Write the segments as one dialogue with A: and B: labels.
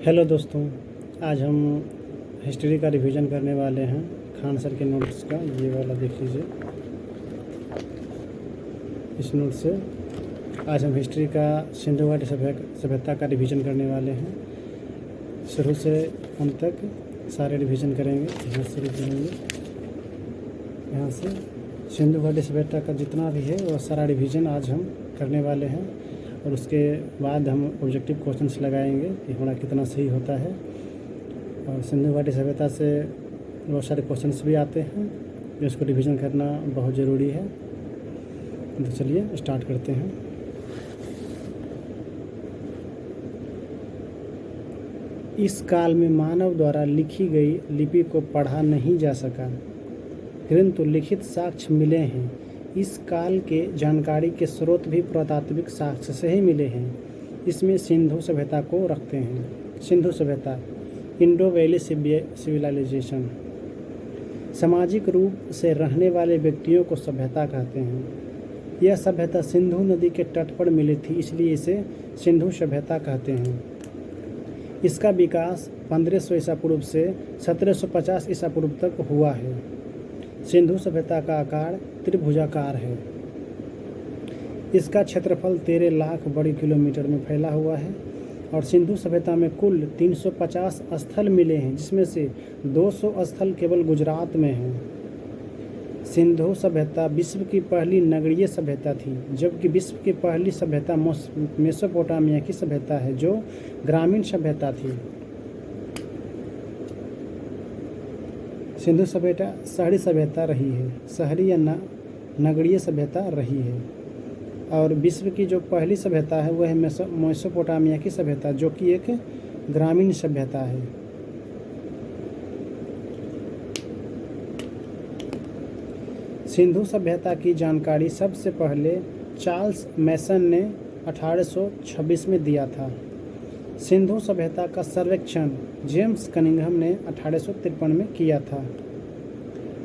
A: Hello दोस्तों, आज हम हिस्ट्री का रिवीजन करने वाले हैं। खान सर के नोट्स का ये वाला देख लीजिए। इस नोट से आज हम हिस्ट्री का सिंधु घाटी सभ्यता का रिवीजन करने वाले हैं। शुरू से अंत तक सारे रिवीजन करेंगे। यहाँ से करेंगे, यहाँ से सिंधु घाटी सभ्यता का जितना भी है वो सारा रिवीजन आज हम करने वाले हैं। और उसके बाद हम ऑब्जेक्टिव क्वेश्चंस लगाएंगे कि हमारा कितना सही होता है। और सिंधु घाटी सभ्यता से बहुत सारे क्वेश्चंस भी आते हैं, जिसको रिवीजन करना बहुत ज़रूरी है। तो चलिए स्टार्ट करते हैं। इस काल में मानव द्वारा लिखी गई लिपि को पढ़ा नहीं जा सका, किंतु लिखित साक्ष्य मिले हैं। इस काल के जानकारी के स्रोत भी पुरातात्विक साक्ष्य से ही मिले हैं। इसमें सिंधु सभ्यता को रखते हैं। सिंधु सभ्यता, इंडो वैली सिविलाइजेशन, सामाजिक रूप से रहने वाले व्यक्तियों को सभ्यता कहते हैं। यह सभ्यता सिंधु नदी के तट पर मिली थी, इसलिए इसे सिंधु सभ्यता कहते हैं। इसका विकास 1500 ईसा पूर्व से 1750 ईसा पूर्व तक हुआ है। सिंधु सभ्यता का आकार त्रिभुजाकार है। इसका क्षेत्रफल 13 लाख वर्ग किलोमीटर में फैला हुआ है। और सिंधु सभ्यता में कुल 350 स्थल मिले हैं, जिसमें से 200 स्थल केवल गुजरात में हैं। सिंधु सभ्यता विश्व की पहली नगरीय सभ्यता थी, जबकि विश्व की पहली सभ्यता मेसोपोटामिया की सभ्यता है, जो ग्रामीण सभ्यता थी। सिंधु सभ्यता शहरी सभ्यता रही है, शहरी या नगरीय सभ्यता रही है। और विश्व की जो पहली सभ्यता है वह है मेसोपोटामिया की सभ्यता, जो कि एक ग्रामीण सभ्यता है। सिंधु सभ्यता की जानकारी सबसे पहले चार्ल्स मैसन ने 1826 में दिया था। सिंधु सभ्यता का सर्वेक्षण जेम्स कनिंघम ने 1853 में किया था।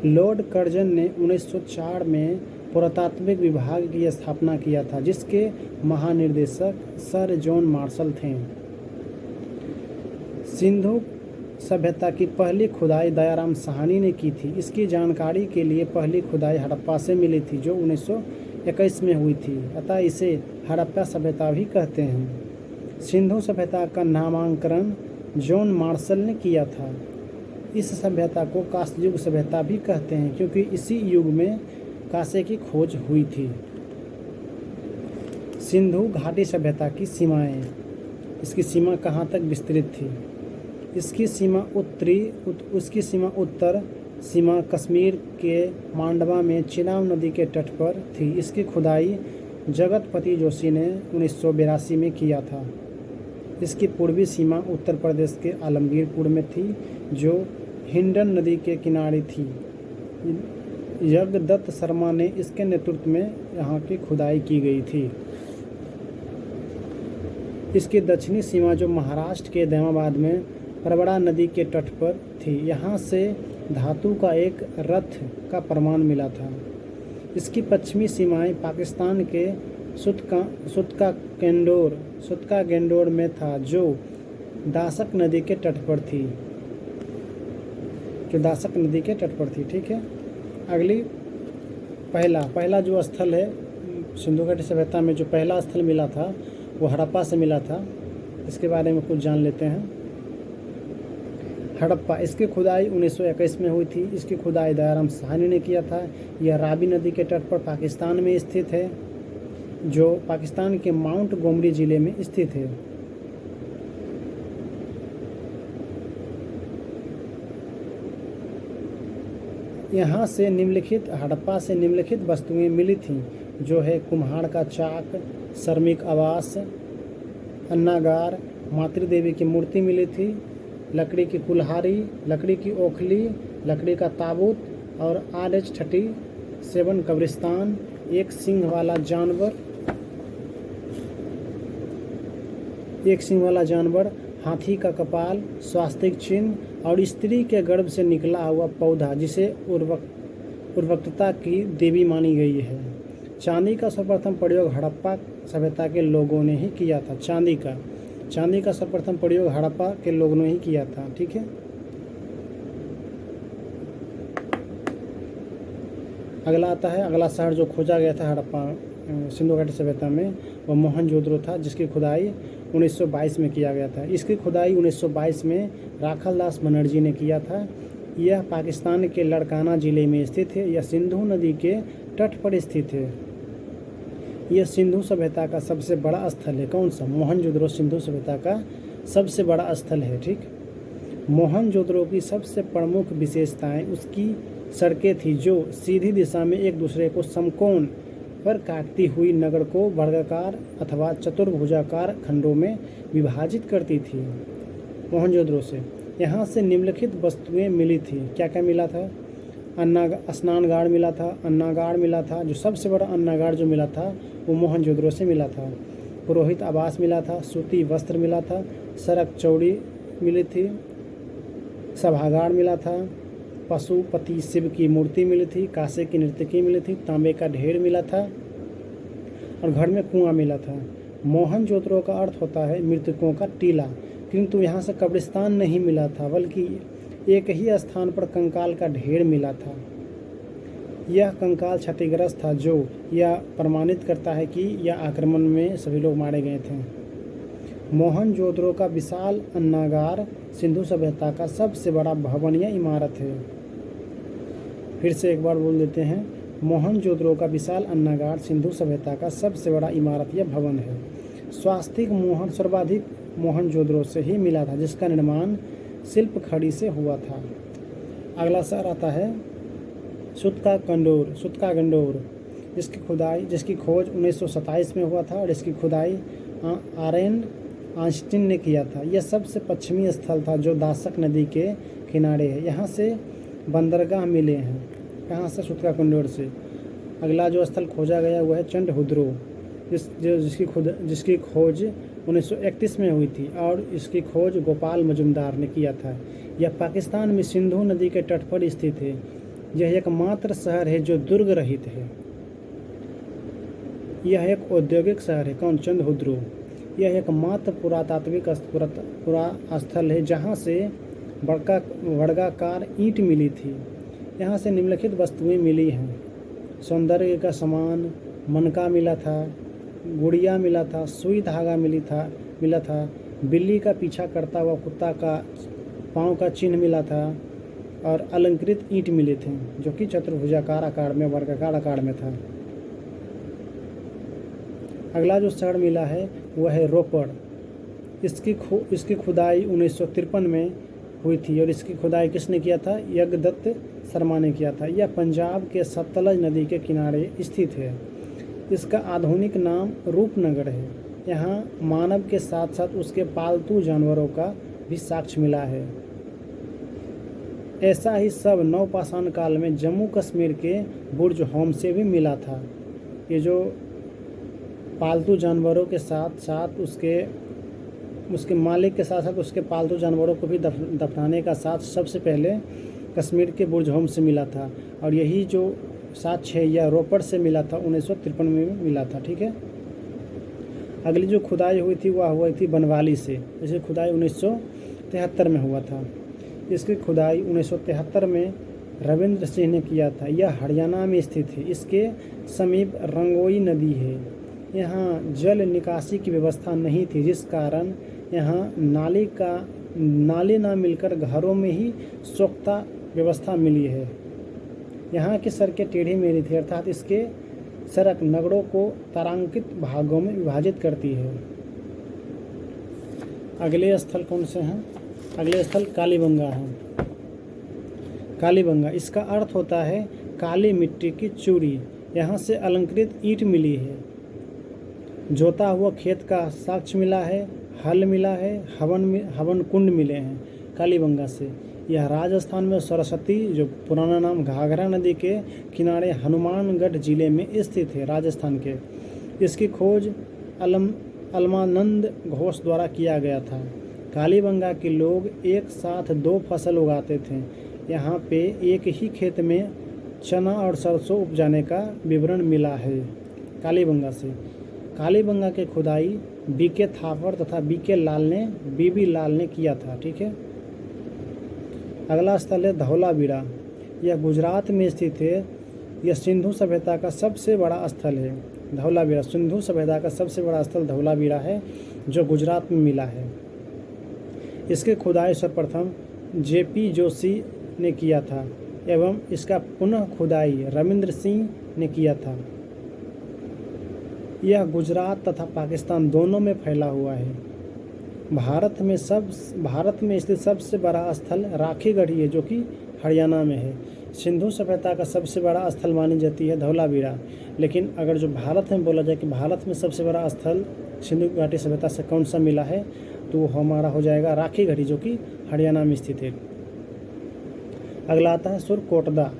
A: लॉर्ड कर्जन ने 1904 में पुरातात्विक विभाग की स्थापना किया था, जिसके महानिर्देशक सर जॉन मार्शल थे। सिंधु सभ्यता की पहली खुदाई दयाराम साहनी ने की थी। इसकी जानकारी के लिए पहली खुदाई हड़प्पा से मिली थी, जो 1921 में हुई थी, अतः इसे हड़प्पा सभ्यता भी कहते हैं। सिंधु सभ्यता का नामांकन जॉन मार्शल ने किया था। इस सभ्यता को कांस्य युग सभ्यता भी कहते हैं, क्योंकि इसी युग में कांसे की खोज हुई थी। सिंधु घाटी सभ्यता की सीमाएं, इसकी सीमा कहाँ तक विस्तृत थी? इसकी सीमा उत्तर सीमा कश्मीर के मांडवा में चिनाब नदी के तट पर थी। इसकी खुदाई जगतपति जोशी ने 1982 में किया था। इसकी पूर्वी सीमा उत्तर प्रदेश के आलमगीरपुर में थी, जो हिंडन नदी के किनारे थी। यज्ञदत्त शर्मा ने इसके नेतृत्व में यहाँ की खुदाई की गई थी। इसकी दक्षिणी सीमा जो महाराष्ट्र के देवाबाद में परबड़ा नदी के तट पर थी, यहाँ से धातु का एक रथ का प्रमाण मिला था। इसकी पश्चिमी सीमाएं पाकिस्तान के सुतका गेंडोर में था, जो दासक नदी के तट पर थी। ठीक है, अगली पहला जो स्थल है सिंधु घाटी सभ्यता में, जो पहला स्थल मिला था वो हड़प्पा से मिला था। इसके बारे में कुछ जान लेते हैं। हड़प्पा, इसकी खुदाई 1921 में हुई थी। इसकी खुदाई दयाराम साहनी ने किया था। यह रावी नदी के तट पर पाकिस्तान में स्थित है, जो पाकिस्तान के माउंट गोमरी जिले में स्थित है। यहाँ से हड़प्पा से निम्नलिखित वस्तुएं मिली थीं, जो है कुम्हार का चाक, श्रमिक आवास, अन्नागार, मातृदेवी की मूर्ति मिली थी, लकड़ी की कुल्हाड़ी, लकड़ी की ओखली, लकड़ी का ताबूत और RH-37 कब्रिस्तान, एक सींग वाला जानवर, हाथी का कपाल, स्वास्तिक चिन्ह और स्त्री के गर्भ से निकला हुआ पौधा, जिसे उर्वरकता की देवी मानी गई है। चांदी का सर्वप्रथम प्रयोग हड़प्पा सभ्यता के लोगों ने ही किया था। चांदी का चांदी का सर्वप्रथम प्रयोग हड़प्पा के लोगों ने ही किया था। ठीक है, अगला आता है, अगला शहर जो खोजा गया था हड़प्पा सिंधु घाटी सभ्यता में, वह मोहनजोदड़ो था, जिसकी खुदाई 1922 में किया गया था। इसकी खुदाई 1922 में राखलदास बनर्जी ने किया था। यह पाकिस्तान के लड़काना ज़िले में स्थित है। यह सिंधु नदी के तट पर स्थित है। यह सिंधु सभ्यता का सबसे बड़ा स्थल है। कौन सा? मोहनजोदड़ो सिंधु सभ्यता का सबसे बड़ा स्थल है। ठीक, मोहनजोदड़ो की सबसे प्रमुख विशेषताएं उसकी सड़कें थी जो सीधी दिशा में एक दूसरे को समकोण पर काटती हुई नगर को वर्गाकार अथवा चतुर्भुजाकार खंडों में विभाजित करती थी। मोहनजोदड़ो से यहाँ से निम्नलिखित वस्तुएं मिली थी। क्या क्या मिला था? स्नानगार मिला था, अन्नागार मिला था। जो सबसे बड़ा अन्नागार जो मिला था वो मोहनजोदड़ो से मिला था। पुरोहित आवास मिला था, सूती वस्त्र मिला था, सड़क चौड़ी मिली थी, सभागार मिला था, पशुपति शिव की मूर्ति मिली थी, कांसे की नर्तकी मिली थी, तांबे का ढेर मिला था और घर में कुआं मिला था। मोहनजोदड़ो का अर्थ होता है मृतकों का टीला, किंतु यहाँ से कब्रिस्तान नहीं मिला था, बल्कि एक ही स्थान पर कंकाल का ढेर मिला था। यह कंकाल क्षतिग्रस्त था, जो यह प्रमाणित करता है कि यह आक्रमण में सभी लोग मारे गए थे। मोहनजोदड़ो का विशाल अन्नागार सिंधु सभ्यता का सबसे बड़ा भवन या इमारत है। फिर से एक बार बोल देते हैं, मोहनजोदड़ो का विशाल अन्नागार सिंधु सभ्यता का सबसे बड़ा इमारत या भवन है। स्वास्तिक मोहन सर्वाधिक मोहनजोदड़ो से ही मिला था, जिसका निर्माण शिल्प खड़ी से हुआ था। अगला शहर आता है सुतका गंडोर, जिसकी खोज 1927 में हुआ था और इसकी खुदाई आरेन आइंस्टीन ने किया था। यह सबसे पश्चिमी स्थल था जो दासक नदी के किनारे है। यहाँ से बंदरगाह मिले हैं। कहाँ से? सुतका गंडोर से। अगला जो स्थल खोजा गया वह है चंडहुद्रो, जिसकी खोज 1931 में हुई थी और इसकी खोज गोपाल मजुमदार ने किया था। यह पाकिस्तान में सिंधु नदी के तट पर स्थित है। यह एकमात्र शहर है जो दुर्ग रहित है। यह एक औद्योगिक शहर है। कौन? चंडहुद्रो। यह एकमात्र पुरातात्विक स्थल है जहाँ से वर्गाकार ईंट मिली थी। यहाँ से निम्नलिखित वस्तुएं मिली हैं। सौंदर्य का सामान, मनका मिला था, गुड़िया मिला था, सुई धागा मिला था, बिल्ली का पीछा करता हुआ कुत्ता का पाँव का चिन्ह मिला था और अलंकृत ईंट मिले थे जो कि चतुर्भुजाकार आकार में, वर्गाकार आकार में था। अगला जो शहर मिला है वह है रोपड़। इसकी खुदाई 1953 में हुई थी और इसकी खुदाई किसने किया था? यज्ञदत्त शर्मा ने किया था। यह पंजाब के सतलज नदी के किनारे स्थित है। इसका आधुनिक नाम रूपनगर है। यहाँ मानव के साथ साथ उसके पालतू जानवरों का भी साक्ष्य मिला है। ऐसा ही सब नवपाषाण काल में जम्मू कश्मीर के बुर्ज होम से भी मिला था। ये जो पालतू जानवरों के साथ साथ उसके मालिक के साथ साथ उसके पालतू जानवरों को भी दफनाने का साथ सबसे पहले कश्मीर के बुर्ज होम से मिला था और यही जो साक्ष्य है यह रोपड़ से मिला था, 1953 में मिला था। ठीक है, अगली जो खुदाई हुई थी वह हुई थी बनवाली से, जिसकी खुदाई 1973 में हुआ था। इसकी खुदाई 1973 में रविंद्र सिंह ने किया था। यह हरियाणा में स्थित है। इसके समीप रंगोई नदी है। यहाँ जल निकासी की व्यवस्था नहीं थी, जिस कारण यहाँ नाले ना मिलकर घरों में ही सोख्ता व्यवस्था मिली है। यहाँ की सड़कें टेढ़ी मेढ़ी थी, अर्थात इसके सड़क नगरों को तारांकित भागों में विभाजित करती है। अगले स्थल कौन से हैं? अगले स्थल कालीबंगा है। कालीबंगा, इसका अर्थ होता है काली मिट्टी की चूड़ी। यहाँ से अलंकृत ईंट मिली है, जोता हुआ खेत का साक्ष्य मिला है, हल मिला है, हवन कुंड मिले हैं कालीबंगा से। यह राजस्थान में सरस्वती, जो पुराना नाम घाघरा नदी के किनारे हनुमानगढ़ जिले में स्थित है, राजस्थान के। इसकी खोज अलमानंद घोष द्वारा किया गया था। कालीबंगा के लोग एक साथ 2 फसल उगाते थे। यहाँ पे एक ही खेत में चना और सरसों उपजाने का विवरण मिला है कालीबंगा से। कालीबंगा के खुदाई बीके थापर तथा बीके लाल ने बीबी लाल ने किया था। ठीक है। अगला स्थल है धौलावीरा। यह गुजरात में स्थित है। यह सिंधु सभ्यता का सबसे बड़ा स्थल है। धौलावीरा सिंधु सभ्यता का सबसे बड़ा स्थल धौलावीरा है जो गुजरात में मिला है। इसके खुदाई सर्वप्रथम जेपी जोशी ने किया था एवं इसका पुनः खुदाई रविंद्र सिंह ने किया था। यह गुजरात तथा पाकिस्तान दोनों में फैला हुआ है। भारत में स्थित सबसे बड़ा स्थल राखीगढ़ी है जो कि हरियाणा में है। सिंधु सभ्यता का सबसे बड़ा स्थल मानी जाती है धौलावीरा, लेकिन अगर जो भारत में बोला जाए कि भारत में सबसे बड़ा स्थल सिंधु घाटी सभ्यता से कौन सा मिला है, तो वो हमारा हो जाएगा राखीगढ़ी जो कि हरियाणा में स्थित है। अगला आता है सुरकोटदा।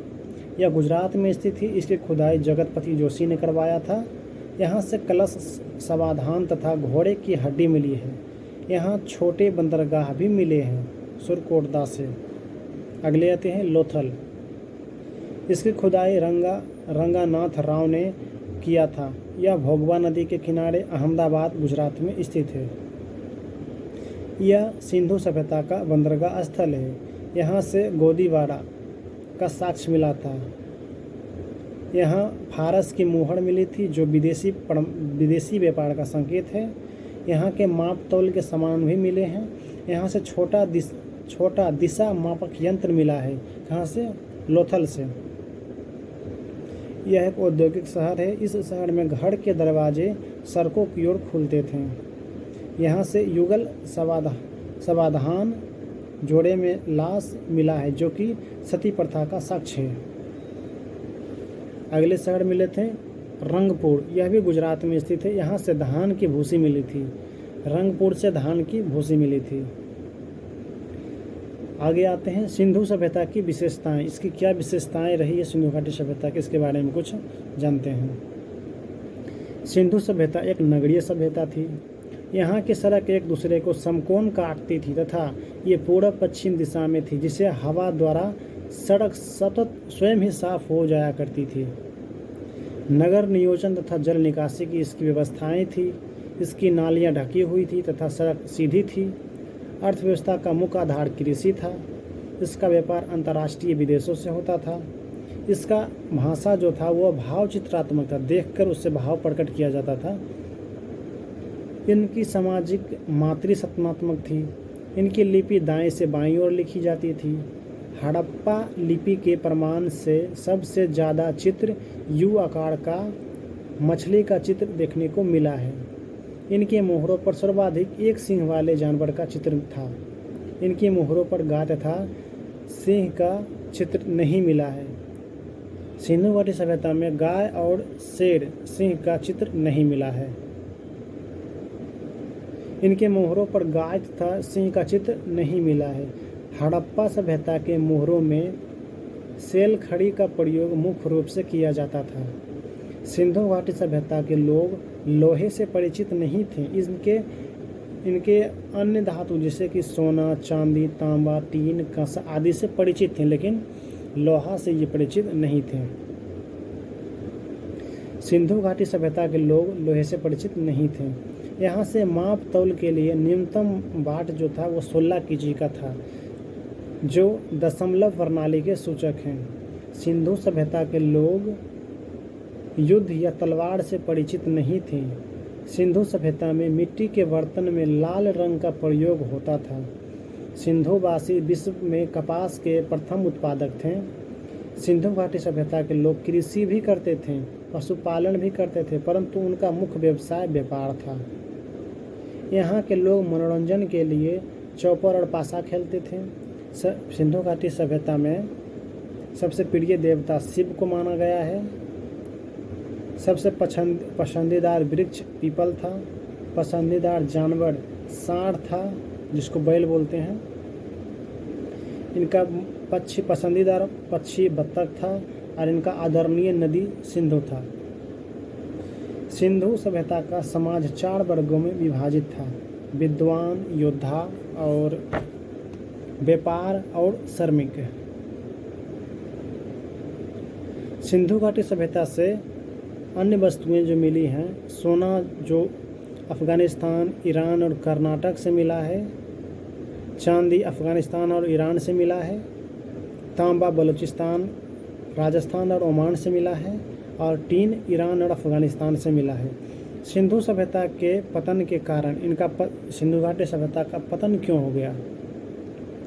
A: यह गुजरात में स्थित है। इसकी खुदाई जगतपति जोशी ने करवाया था। यहाँ से कलश, समाधान तथा घोड़े की हड्डी मिली है। यहाँ छोटे बंदरगाह भी मिले हैं सुरकोटदा से। अगले आते हैं लोथल। इसकी खुदाई रंगानाथ राव ने किया था। यह भोगवा नदी के किनारे अहमदाबाद गुजरात में स्थित है। यह सिंधु सभ्यता का बंदरगाह स्थल है। यहाँ से गोदीवाड़ा का साक्ष्य मिला था। यहाँ फारस की मुहर मिली थी जो विदेशी व्यापार का संकेत है। यहाँ के माप तौल के सामान भी मिले हैं। यहाँ से छोटा दिशा मापक यंत्र मिला है। कहाँ से? लोथल से। यह एक औद्योगिक शहर है। इस शहर में घर के दरवाजे सड़कों की ओर खुलते थे। यहाँ से युगल समाधान जोड़े में लाश मिला है जो कि सती प्रथा का साक्ष्य है। अगले शहर मिले थे रंगपुर। यह भी गुजरात में स्थित है। यहाँ से धान की भूसी मिली थी। रंगपुर से धान की भूसी मिली थी। आगे आते हैं सिंधु सभ्यता की विशेषताएं। इसकी क्या विशेषताएं रही है सिंधु घाटी सभ्यता की, इसके बारे में कुछ जानते हैं। सिंधु सभ्यता एक नगरीय सभ्यता थी। यहाँ की सड़क एक दूसरे को समकोण काटती थी तथा ये पूर्व पश्चिम दिशा में थी, जिससे हवा द्वारा सड़क सतत स्वयं ही साफ हो जाया करती थी। नगर नियोजन तथा जल निकासी की इसकी व्यवस्थाएं थी। इसकी नालियाँ ढकी हुई थी तथा सड़क सीधी थी। अर्थव्यवस्था का मुख्य आधार कृषि था। इसका व्यापार अंतर्राष्ट्रीय विदेशों से होता था। इसका भाषा जो था वह भाव चित्रात्मक था, देखकर उससे भाव प्रकट किया जाता था। इनकी सामाजिक मातृसत्तात्मक थी। इनकी लिपि दाएं से बाईं ओर लिखी जाती थी। हड़प्पा लिपि के प्रमाण से सबसे ज़्यादा चित्र यू आकार का मछली का चित्र देखने को मिला है। इनके मोहरों पर सर्वाधिक एक सिंह वाले जानवर का चित्र था। इनकी मोहरों पर गाय तथा सिंह का चित्र नहीं मिला है। सिंधु घाटी सभ्यता में गाय और शेर, सिंह का चित्र नहीं मिला है। इनके मोहरों पर गाय तथा सिंह का चित्र नहीं मिला है। हड़प्पा सभ्यता के मोहरों में सेल खड़ी का प्रयोग मुख्य रूप से किया जाता था। सिंधु घाटी सभ्यता के लोग लोहे से परिचित नहीं थे। इनके अन्य धातु जैसे कि सोना, चांदी, तांबा, टीन, कांसा आदि से परिचित थे, लेकिन लोहा से ये परिचित नहीं थे। सिंधु घाटी सभ्यता के लोग लोहे से परिचित नहीं थे। यहाँ से माप तौल के लिए न्यूनतम वाट जो था वो 16 kg का था, जो दशमलव प्रणाली के सूचक हैं। सिंधु सभ्यता के लोग युद्ध या तलवार से परिचित नहीं थे। सिंधु सभ्यता में मिट्टी के बर्तन में लाल रंग का प्रयोग होता था। सिंधुवासी विश्व में कपास के प्रथम उत्पादक थे। सिंधु घाटी सभ्यता के लोग कृषि भी करते थे, पशुपालन भी करते थे, परंतु उनका मुख्य व्यवसाय व्यापार था। यहाँ के लोग मनोरंजन के लिए चौपर और पासा खेलते थे। सिंधु घाटी सभ्यता में सबसे प्रिय देवता शिव को माना गया है। सबसे पसंदीदार वृक्ष पीपल था। पसंदीदार जानवर सांड था, जिसको बैल बोलते हैं। इनका पसंदीदार पक्षी बत्तख था और इनका आदरणीय नदी सिंधु था। सिंधु सभ्यता का समाज 4 वर्गों में विभाजित था: विद्वान, योद्धा और व्यापार और श्रमिक। सिंधु घाटी सभ्यता से अन्य वस्तुएं जो मिली हैं, सोना जो अफ़गानिस्तान, ईरान और कर्नाटक से मिला है, चांदी अफ़गानिस्तान और ईरान से मिला है, तांबा बलूचिस्तान, राजस्थान और ओमान से मिला है, और टीन ईरान और अफ़गानिस्तान से मिला है। सिंधु सभ्यता के पतन के कारण सिंधु घाटी सभ्यता का पतन क्यों हो गया,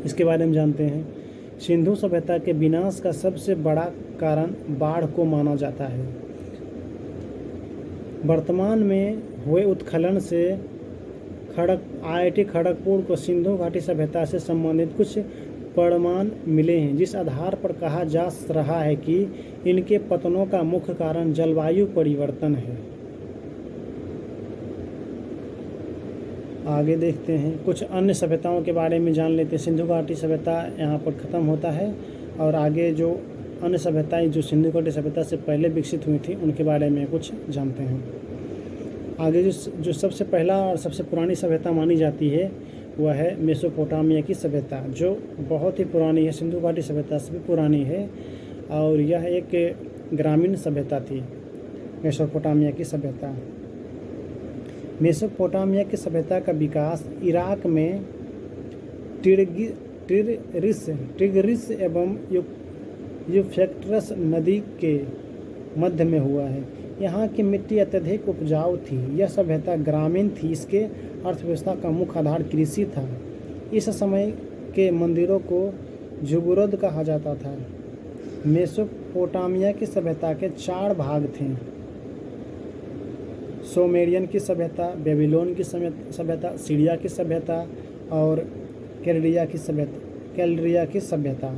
A: इसके बारे में जानते हैं। सिंधु सभ्यता के विनाश का सबसे बड़ा कारण बाढ़ को माना जाता है। वर्तमान में हुए उत्खनन से IIT खड़गपुर को सिंधु घाटी सभ्यता से संबंधित कुछ प्रमाण मिले हैं, जिस आधार पर कहा जा रहा है कि इनके पतनों का मुख्य कारण जलवायु परिवर्तन है। आगे देखते हैं, कुछ अन्य सभ्यताओं के बारे में जान लेते हैं। सिंधु घाटी सभ्यता यहाँ पर ख़त्म होता है और आगे जो अन्य सभ्यताएं जो सिंधु घाटी सभ्यता से पहले विकसित हुई थी उनके बारे में कुछ जानते हैं। आगे जो सबसे पहला और सबसे पुरानी सभ्यता मानी जाती है वह है मेसोपोटामिया की सभ्यता, जो बहुत ही पुरानी है, सिंधु घाटी सभ्यता से भी पुरानी है, और यह एक ग्रामीण सभ्यता थी। मेसोपोटामिया की सभ्यता मेसोपोटामिया की सभ्यता का विकास इराक में टिग्रिस एवं यूफ्रेटिस नदी के मध्य में हुआ है। यहाँ की मिट्टी अत्यधिक उपजाऊ थी। यह सभ्यता ग्रामीण थी। इसके अर्थव्यवस्था का मुख्य आधार कृषि था। इस समय के मंदिरों को जुगुरद कहा जाता था। मेसोपोटामिया की सभ्यता के 4 भाग थे: सुमेरियन की सभ्यता, बेबीलोन की सभ्यता, सीरिया की सभ्यता और कैल्डिया की सभ्यता।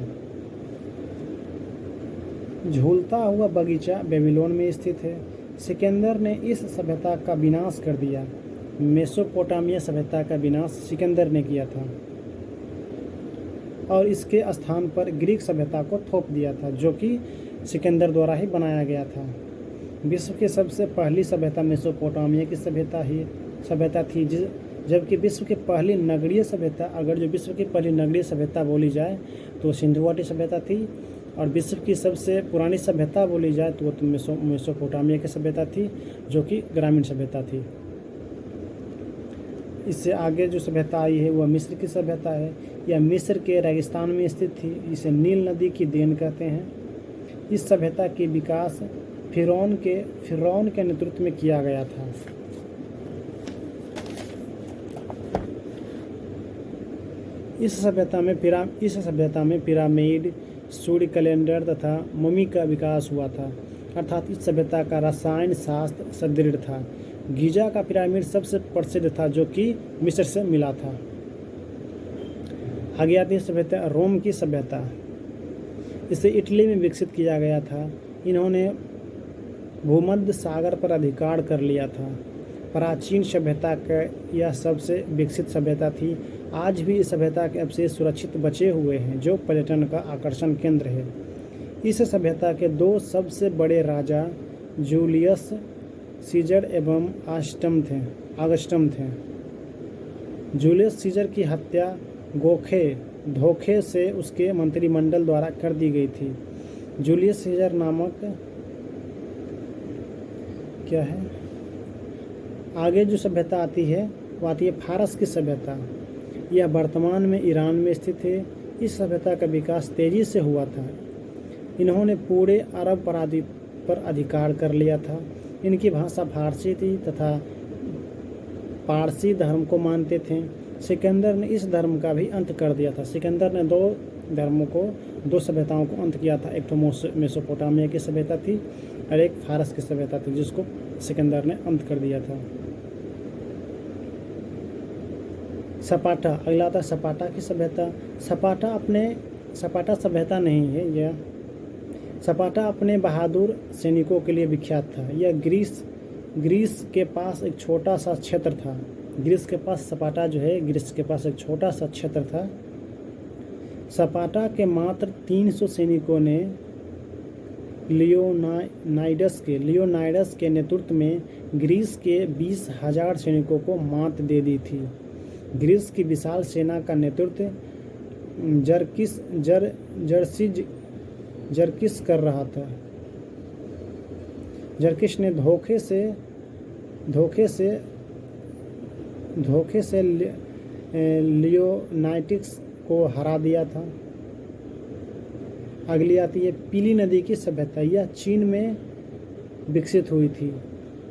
A: झूलता हुआ बगीचा बेबीलोन में स्थित है। सिकंदर ने इस सभ्यता का विनाश कर दिया। मेसोपोटामिया सभ्यता का विनाश सिकंदर ने किया था और इसके स्थान पर ग्रीक सभ्यता को थोप दिया था, जो कि सिकंदर द्वारा ही बनाया गया था। विश्व की सबसे पहली सभ्यता मेसोपोटामिया की सभ्यता थी, जबकि विश्व की पहली नगरीय सभ्यता, अगर जो विश्व की पहली नगरीय सभ्यता बोली जाए तो सिंधु घाटी सभ्यता थी, और विश्व की सबसे पुरानी सभ्यता बोली जाए तो मेसोपोटामिया की सभ्यता थी, जो कि ग्रामीण सभ्यता थी। इससे आगे जो सभ्यता आई है वह मिस्र की सभ्यता है। यह मिस्र के रेगिस्तान में स्थित थी। इसे नील नदी की देन कहते हैं। इस सभ्यता की विकास फिरौन के नेतृत्व में किया गया था। इस सभ्यता में पिरामिड, सूर्य कैलेंडर तथा ममी का विकास हुआ था, अर्थात इस सभ्यता का रसायन शास्त्र सुदृढ़ था। गीजा का पिरामिड सबसे प्रसिद्ध था, जो कि मिस्र से मिला था। आगे आती है सभ्यता रोम की सभ्यता। इसे इटली में विकसित किया गया था। इन्होंने भूमध्य सागर पर अधिकार कर लिया था। प्राचीन सभ्यता का यह सबसे विकसित सभ्यता थी। आज भी इस सभ्यता के अवशेष सुरक्षित बचे हुए हैं, जो पर्यटन का आकर्षण केंद्र है। इस सभ्यता के 2 सबसे बड़े राजा जूलियस सीजर एवं ऑगस्टम थे। जूलियस सीजर की हत्या धोखे से उसके मंत्रिमंडल द्वारा कर दी गई थी। जूलियस सीजर नामक क्या है। आगे जो सभ्यता आती है वो आती है फारस की सभ्यता। यह वर्तमान में ईरान में स्थित है। इस सभ्यता का विकास तेजी से हुआ था। इन्होंने पूरे अरब पर अधिकार कर लिया था। इनकी भाषा फारसी थी तथा पारसी धर्म को मानते थे। सिकंदर ने इस धर्म का भी अंत कर दिया था। सिकंदर ने 2 सभ्यताओं को अंत किया था। एक तो मेसोपोटामिया की सभ्यता थी और एक फारस की सभ्यता थी, जिसको सिकंदर ने अंत कर दिया था। सपाटा, अगला था सपाटा की सभ्यता। सपाटा सभ्यता नहीं है। यह सपाटा अपने बहादुर सैनिकों के लिए विख्यात था। यह ग्रीस के पास एक छोटा सा क्षेत्र था। सपाटा जो है ग्रीस के पास एक छोटा सा क्षेत्र था। सपाटा के मात्र 300 सैनिकों ने लियोनाइडस के नेतृत्व में ग्रीस के 20,000 सैनिकों को मात दे दी थी। ग्रीस की विशाल सेना का नेतृत्व जरकिस कर रहा था। जरकिश ने धोखे से लियोनाइटिक्स को हरा दिया था। अगली आती है पीली नदी की सभ्यता। यह चीन में विकसित हुई थी,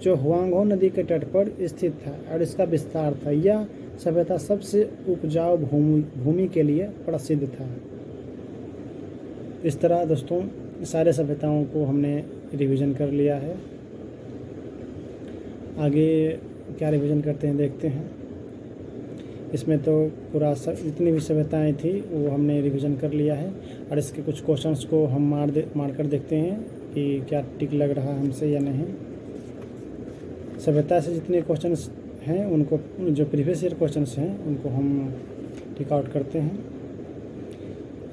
A: जो हुआंगहो नदी के तट पर स्थित था और इसका विस्तार था। यह सभ्यता सबसे उपजाऊ भूमि के लिए प्रसिद्ध था। इस तरह दोस्तों सारे सभ्यताओं को हमने रिवीजन कर लिया है। आगे क्या रिवीजन करते हैं देखते हैं। इसमें तो पूरा जितनी भी सभ्यताएं थी वो हमने रिवीजन कर लिया है और इसके कुछ क्वेश्चंस को हम मार कर देखते हैं कि क्या टिक लग रहा है हमसे या नहीं। सभ्यता से जितने क्वेश्चंस हैं उनको, जो प्रीवियस ईयर क्वेश्चंस हैं उनको हम टिक आउट करते हैं।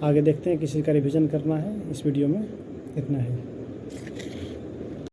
A: आगे देखते हैं किसी का रिवीजन करना है। इस वीडियो में इतना है।